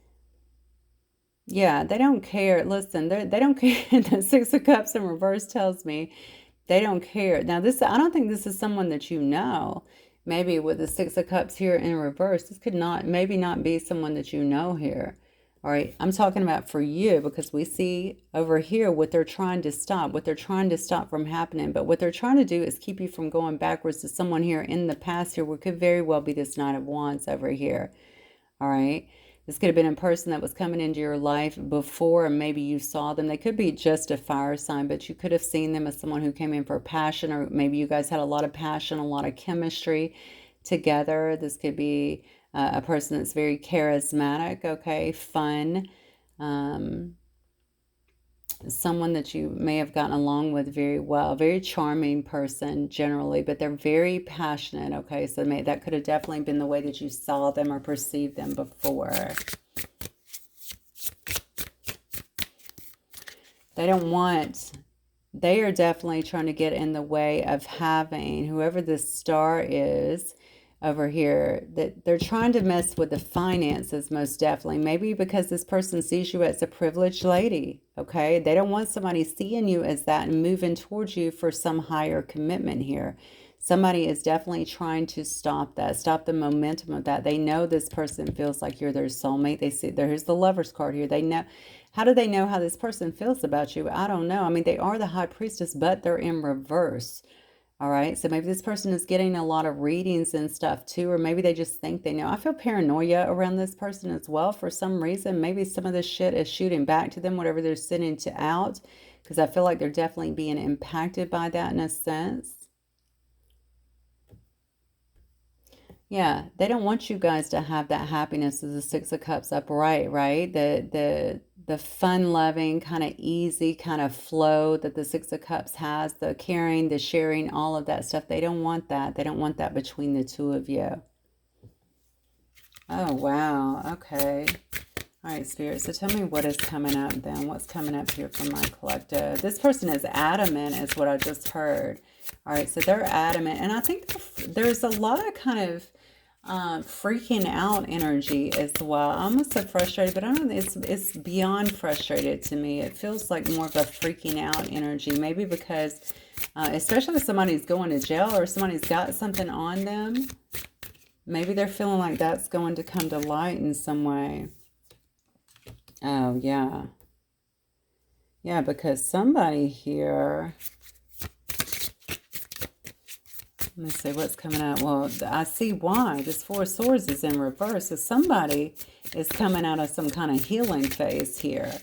Yeah, they don't care. Listen, they don't care. The Six of Cups in reverse tells me they don't care. Now, this, I don't think this is someone that you know. Maybe with the Six of Cups here in reverse, this could not, maybe not be someone that you know here. All right, I'm talking about for you, because we see over here what they're trying to stop, what they're trying to stop from happening. But what they're trying to do is keep you from going backwards to someone here in the past here, what could very well be this Knight of Wands over here. All right, this could have been a person that was coming into your life before, and maybe you saw them. They could be just a fire sign, but you could have seen them as someone who came in for passion, or maybe you guys had a lot of passion, a lot of chemistry together. This could be a person that's very charismatic, okay, fun, someone that you may have gotten along with very well, very charming person generally, but they're very passionate, okay, so that could have definitely been the way that you saw them or perceived them before. They don't want, they are definitely trying to get in the way of having, whoever this star is over here, that they're trying to mess with the finances, most definitely. Maybe because this person sees you as a privileged lady, okay? They don't want somebody seeing you as that and moving towards you for some higher commitment here. Somebody is definitely trying to stop that, stop the momentum of that. They know this person feels like you're their soulmate. They see, there's the Lover's card here. They know, how do they know how this person feels about you? I don't know. I mean, they are the High Priestess, but they're in reverse. All right, so maybe this person is getting a lot of readings and stuff too, or maybe they just think they know. I feel paranoia around this person as well for some reason. Maybe some of this shit is shooting back to them, whatever they're sending to out, because I feel like they're definitely being impacted by that in a sense. Yeah, they don't want you guys to have that happiness as the Six of Cups upright, right? The fun-loving, kind of easy kind of flow that the Six of Cups has, the caring, the sharing, all of that stuff. They don't want that. They don't want that between the two of you. Oh, wow. Okay. All right, Spirit. So tell me what is coming up then. What's coming up here for my collective? This person is adamant is what I just heard. All right, so they're adamant. And I think there's a lot of kind of freaking out energy as well. I almost said frustrated, but I don't know, it's beyond frustrated to me. It feels like more of a freaking out energy, maybe because especially if somebody's going to jail or somebody's got something on them, maybe they're feeling like that's going to come to light in some way. Oh yeah, yeah, because somebody here, let me see what's coming out. Well, I see why. This Four of Swords is in reverse. So somebody is coming out of some kind of healing phase here.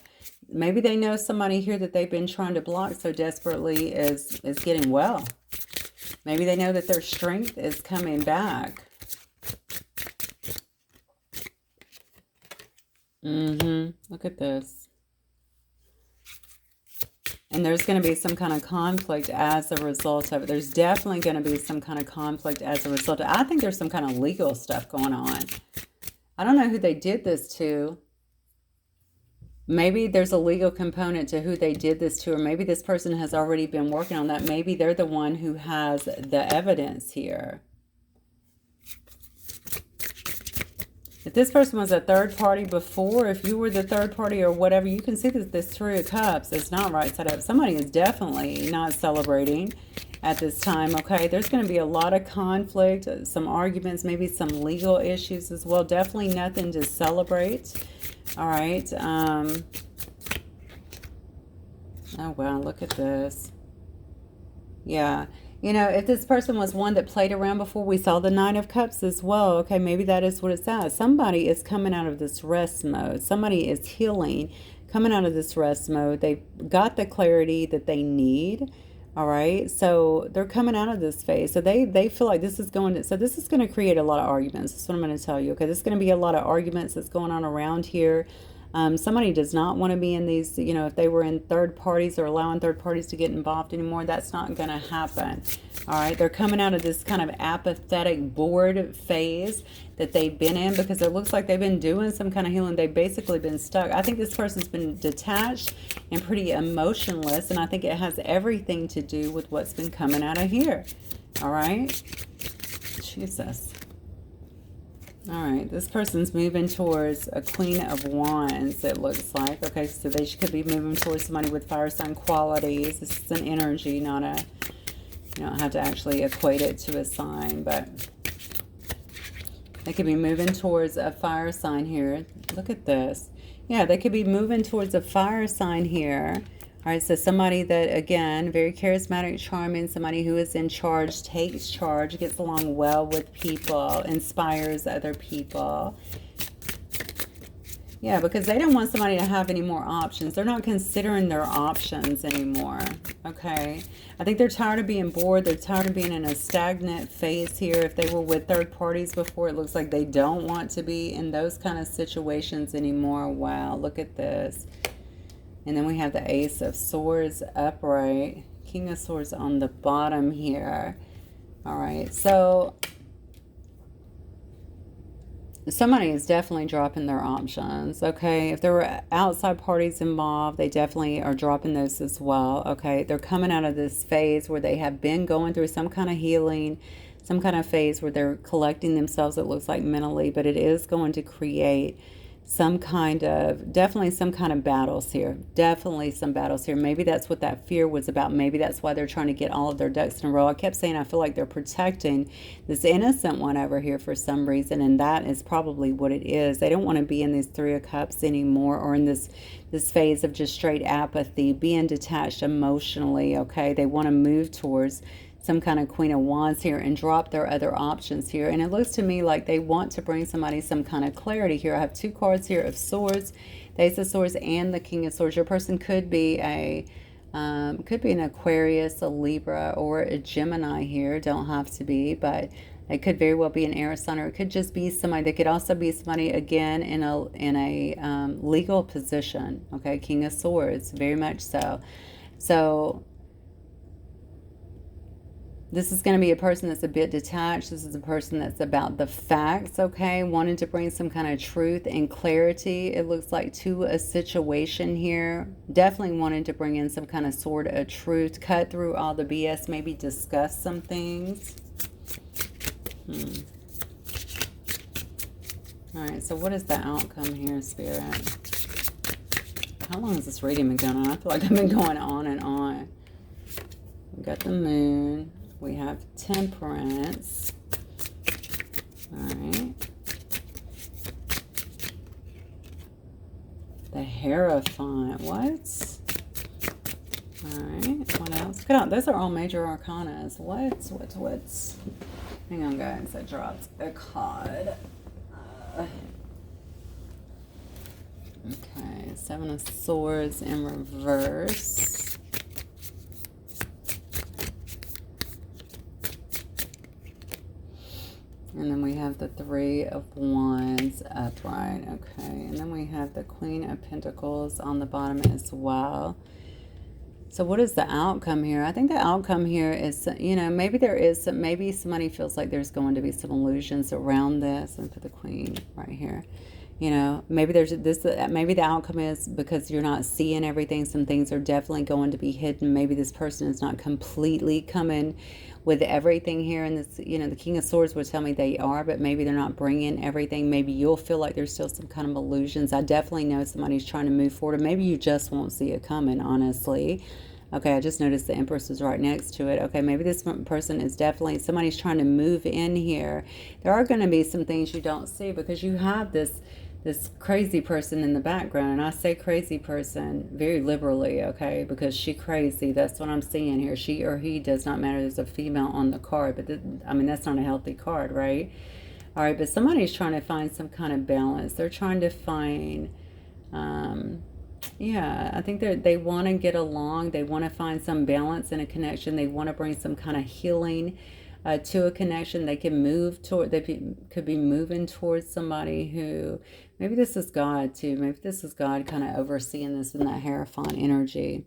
Maybe they know somebody here that they've been trying to block so desperately is getting well. Maybe they know that their strength is coming back. Look at this. And there's going to be some kind of conflict as a result of it. There's definitely going to be some kind of conflict as a result of it. I think there's some kind of legal stuff going on. I don't know who they did this to. Maybe there's a legal component to who they did this to, or maybe this person has already been working on that. Maybe they're the one who has the evidence here. If this person was a third party before, if you were the third party or whatever, you can see that this Three of Cups is not right side up. Somebody is definitely not celebrating at this time, okay? There's going to be a lot of conflict, some arguments, maybe some legal issues as well. Definitely nothing to celebrate, all right? Oh, wow, look at this. Yeah. You know, if this person was one that played around before, we saw the Nine of Cups as well. Okay, maybe that is what it's at. Somebody is coming out of this rest mode. Somebody is healing, coming out of this rest mode. They've got the clarity that they need. All right, so they're coming out of this phase. So they feel like this is going to, so this is going to create a lot of arguments. That's what I'm going to tell you. Okay, this is going to be a lot of arguments that's going on around here. Somebody does not want to be in these, you know, if they were in third parties or allowing third parties to get involved anymore, that's not going to happen. All right, they're coming out of this kind of apathetic, bored phase that they've been in because it looks like they've been doing some kind of healing. They've basically been stuck. I think this person's been detached and pretty emotionless, and I think it has everything to do with what's been coming out of here. All right, Jesus. All right, this person's moving towards a Queen of Wands, it looks like. Okay, so they could be moving towards somebody with fire sign qualities. This is an energy, not a, you don't have to actually equate it to a sign, but they could be moving towards a fire sign here. Look at this. Yeah, they could be moving towards a fire sign here. All right, so somebody that, again, very charismatic, charming, somebody who is in charge, takes charge, gets along well with people, inspires other people. Yeah, because they don't want somebody to have any more options. They're not considering their options anymore, okay? I think they're tired of being bored. They're tired of being in a stagnant phase here. If they were with third parties before, it looks like they don't want to be in those kind of situations anymore. Wow, look at this. And then we have the Ace of Swords upright, King of Swords on the bottom here. All right, so somebody is definitely dropping their options, okay? If there were outside parties involved, they definitely are dropping those as well, okay? They're coming out of this phase where they have been going through some kind of healing, some kind of phase where they're collecting themselves, it looks like mentally, but it is going to create some kind of, definitely some kind of battles here. Definitely some battles here. Maybe that's what that fear was about. Maybe that's why they're trying to get all of their ducks in a row. I kept saying I feel like they're protecting this innocent one over here for some reason, and that is probably what it is. They don't want to be in these Three of Cups anymore, or in this phase of just straight apathy, being detached emotionally, okay? They want to move towards some kind of Queen of Wands here and drop their other options here. And it looks to me like they want to bring somebody some kind of clarity here. I have two cards here of Swords, the Ace of Swords and the King of Swords. Your person could be an Aquarius, a Libra, or a Gemini here. Don't have to be, but it could very well be an air sign, or it could just be somebody. That could also be somebody, again, in a legal position. Okay, King of Swords, very much so. So this is going to be a person that's a bit detached. This is a person that's about the facts, okay? Wanting to bring some kind of truth and clarity, it looks like, to a situation here. Definitely wanting to bring in some kind of sword of truth, cut through all the BS, maybe discuss some things. All right, so what is the outcome here, Spirit? How long has this reading been going on? I feel like I've been going on and on. We got the Moon. We have Temperance. All right. The Hierophant. What? All right. What else? Good on. Those are all major arcanas. What's? Hang on, guys. I dropped a card. Okay. Seven of Swords in reverse. And then we have the Three of Wands upright. Okay. And then we have the Queen of Pentacles on the bottom as well. So what is the outcome here? I think the outcome here is, maybe there is some, maybe somebody feels like there's going to be some illusions around this. And put the Queen right here. Maybe there's this, maybe the outcome is because you're not seeing everything. Some things are definitely going to be hidden. Maybe this person is not completely coming with everything here. And this, the King of Swords would tell me they are, but maybe they're not bringing everything. Maybe you'll feel like there's still some kind of illusions. I definitely know somebody's trying to move forward, or maybe you just won't see it coming, honestly. Okay, I just noticed the Empress is right next to it. Okay, maybe this person is definitely, somebody's trying to move in here. There are going to be some things you don't see because you have this crazy person in the background. And I say crazy person very liberally, okay, because she crazy. That's what I'm seeing here. She or he, does not matter. There's a female on the card, but that's not a healthy card, right? All right, but somebody's trying to find some kind of balance. They're trying to find, yeah, I think they want to get along. They want to find some balance in a connection. They want to bring some kind of healing to a connection. They can move toward, could be moving towards somebody who, maybe this is God too. Maybe this is God kind of overseeing this in that Hierophant energy.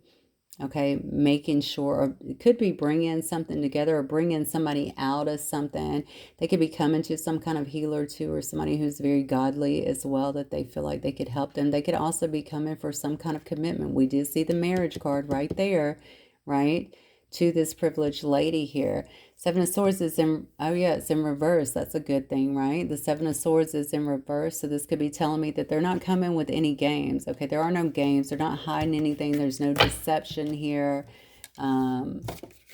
Okay, making sure, or it could be bringing something together or bringing somebody out of something. They could be coming to some kind of healer too, or somebody who's very godly as well, that they feel like they could help them. They could also be coming for some kind of commitment. We do see the marriage card right there, right, to this privileged lady here. Seven of Swords is in, oh yeah, it's in reverse. That's a good thing, right? The Seven of Swords is in reverse. So this could be telling me that they're not coming with any games. Okay, there are no games. They're not hiding anything. There's no deception here. There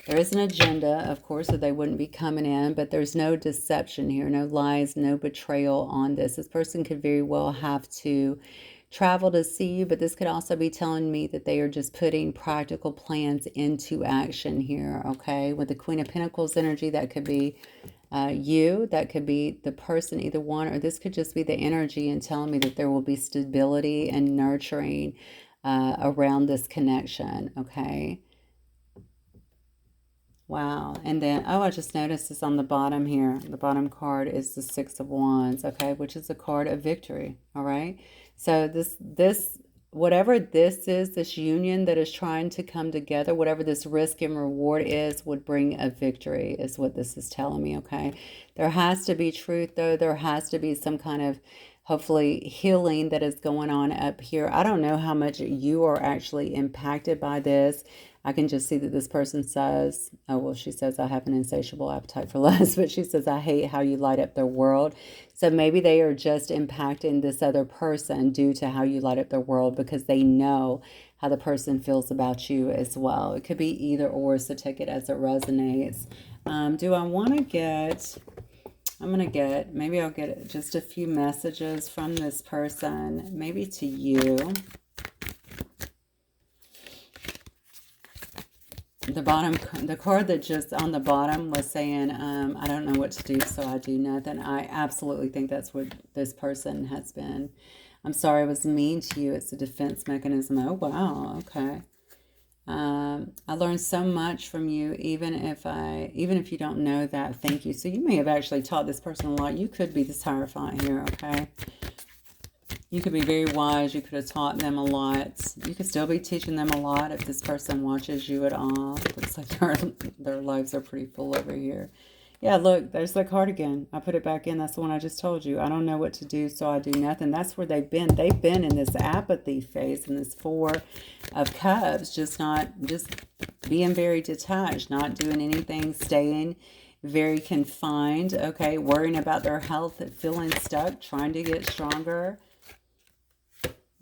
is an agenda, of course, so they wouldn't be coming in, but there's no deception here, no lies, no betrayal on this. This person could very well have to travel to see you, but this could also be telling me that they are just putting practical plans into action here, okay? With the Queen of Pentacles energy, that could be you, that could be the person, either one, or this could just be the energy and telling me that there will be stability and nurturing around this connection, okay? Wow. And then, oh, I just noticed this on the bottom here. The bottom card is the Six of Wands, okay, which is a card of victory, all right? So this, whatever this is, this union that is trying to come together, whatever this risk and reward is, would bring a victory, is what this is telling me, okay? There has to be truth, though. There has to be some kind of, hopefully, healing that is going on up here. I don't know how much you are actually impacted by this. I can just see that this person says, oh, well, she says, I have an insatiable appetite for lust, but she says, I hate how you light up their world. So maybe they are just impacting this other person due to how you light up their world, because they know how the person feels about you as well. It could be either or, so take it as it resonates. Do I want to get, maybe I'll get just a few messages from this person, maybe to you. The card that just on the bottom was saying, I don't know what to do, so I do nothing. I absolutely think that's what this person has been. I'm sorry I was mean to you. It's a defense mechanism. Oh, wow. Okay. I learned so much from you, even if you don't know that. Thank you. So you may have actually taught this person a lot. You could be this Hierophant here, okay? You could be very wise. You could have taught them a lot. You could still be teaching them a lot if this person watches you at all. Looks like their lives are pretty full over here. Yeah, look, there's the card again. I put it back in. That's the one I just told you. I don't know what to do, so I do nothing. That's where they've been. They've been in this apathy phase, in this Four of Cups, just being very detached, not doing anything, staying very confined, okay, worrying about their health, feeling stuck, trying to get stronger.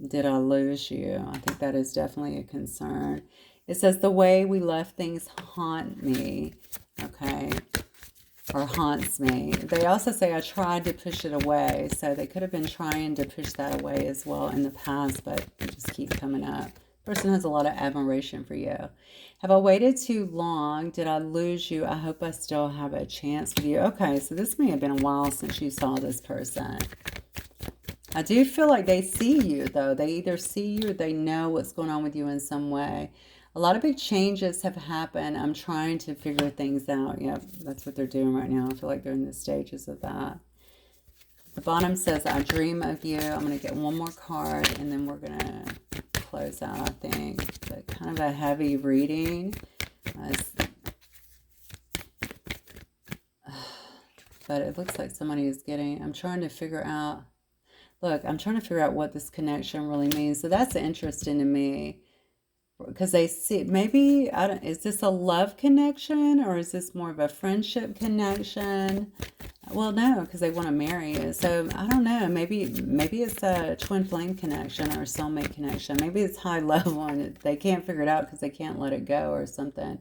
Did I lose you? I think that is definitely a concern. It says the way we left things haunt me, okay, or haunts me. They also say I tried to push it away, so they could have been trying to push that away as well in the past, but it just keeps coming up. Person has a lot of admiration for you. Have I waited too long? Did I lose you? I hope I still have a chance with you. Okay, so this may have been a while since you saw this person. I do feel like they see you, though. They either see you or they know what's going on with you in some way. A lot of big changes have happened. I'm trying to figure things out. Yep, that's what they're doing right now. I feel like they're in the stages of that. The bottom says, I dream of you. I'm going to get one more card, and then we're going to close out, I think. But kind of a heavy reading. But it looks like somebody is getting, I'm trying to figure out, look, I'm trying to figure out what this connection really means. So that's interesting to me. Because they see, maybe, I don't, is this a love connection or is this more of a friendship connection? Well, no, because they want to marry you. So I don't know. Maybe it's a twin flame connection or a soulmate connection. Maybe it's high level and they can't figure it out because they can't let it go or something.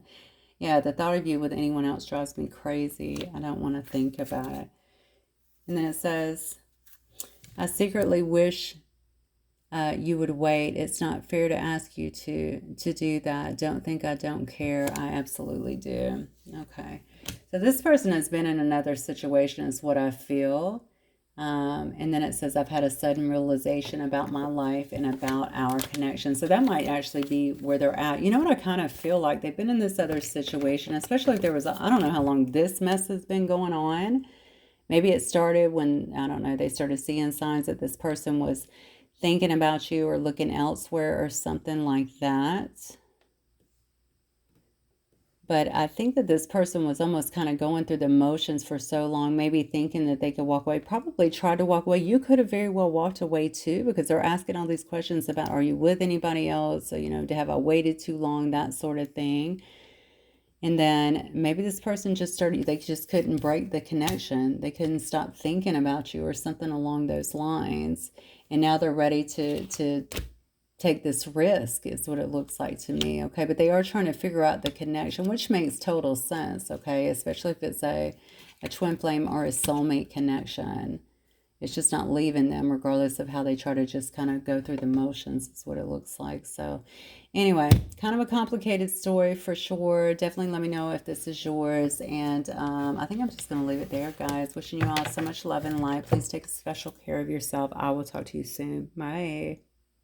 Yeah, the thought of you with anyone else drives me crazy. I don't want to think about it. And then it says, I secretly wish you would wait. It's not fair to ask you to do that. Don't think I don't care. I absolutely do. Okay. So this person has been in another situation is what I feel. And then it says, I've had a sudden realization about my life and about our connection. So that might actually be where they're at. You know what I kind of feel like? They've been in this other situation, especially if there was, I don't know how long this mess has been going on. Maybe it started when, I don't know, they started seeing signs that this person was thinking about you or looking elsewhere or something like that. But I think that this person was almost kind of going through the motions for so long, maybe thinking that they could walk away, probably tried to walk away. You could have very well walked away too, because they're asking all these questions about, are you with anybody else? So, you know, to have I waited too long, that sort of thing. And then maybe this person just started, they just couldn't break the connection. They couldn't stop thinking about you or something along those lines. And now they're ready to take this risk is what it looks like to me. Okay, but they are trying to figure out the connection, which makes total sense. Okay, especially if it's a twin flame or a soulmate connection. It's just not leaving them regardless of how they try to just kind of go through the motions. Is what it looks like. So anyway, kind of a complicated story for sure. Definitely let me know if this is yours. And I think I'm just going to leave it there, guys. Wishing you all so much love and light. Please take special care of yourself. I will talk to you soon. Bye.